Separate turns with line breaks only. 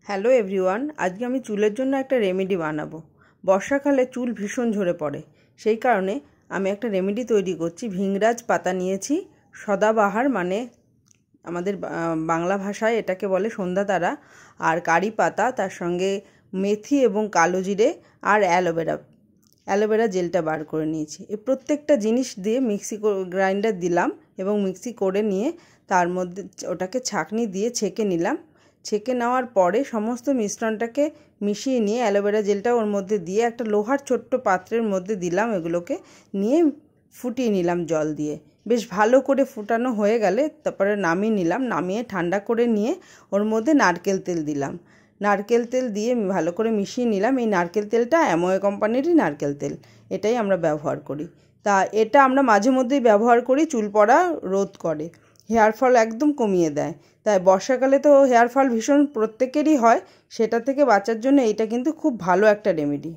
Hello everyone, আজকে আমি চুলের জন্য একটা রেমেডি বানাবো। বর্ষাকালে চুল ভীষণ ঝরে পড়ে, সেই কারণে আমি একটা রেমেডি তৈরি করছি। ভিংরাজ পাতা নিয়েছি, সদাবাহার মানে আমাদের বাংলা ভাষায় এটাকে বলে সন্ধ্যাতারা, আর কারি পাতা, তার সঙ্গে মেথি এবং কালো জিরে আর অ্যালোভেরা জেলটা বার করে নিয়েছি। এই প্রত্যেকটা জিনিস দিয়ে মিক্সি গ্রাইন্ডার দিলাম এবং মিক্সি করে নিয়ে তার মধ্যে ওটাকে ছাঁকনি দিয়ে ছেঁকে নিলাম। ছেঁকে নেওয়ার পরে সমস্ত মিশ্রণটাকে মিশিয়ে নিয়ে অ্যালোভেরা জেলটা ওর মধ্যে দিয়ে একটা লোহার ছোট্ট পাত্রের মধ্যে দিলাম। এগুলোকে নিয়ে ফুটিয়ে নিলাম জল দিয়ে। বেশ ভালো করে ফুটানো হয়ে গেলে তারপরে নামিয়ে নিলাম। নামিয়ে ঠান্ডা করে নিয়ে ওর মধ্যে নারকেল তেল দিলাম। নারকেল তেল দিয়ে ভালো করে মিশিয়ে নিলাম। এই নারকেল তেলটা অ্যামোয়ে কোম্পানিরই নারকেল তেল, এটাই আমরা ব্যবহার করি। তা এটা আমরা মাঝে মধ্যেই ব্যবহার করি, চুল পড়া রোধ করে, হেয়ার ফল একদম কমিয়ে দেয়। তাই বর্ষাকালে তো হেয়ার ফল ভীষণ প্রত্যেকেরই হয়, সেটা থেকে বাঁচার জন্য এইটা কিন্তু খুব ভালো একটা রেমেডি।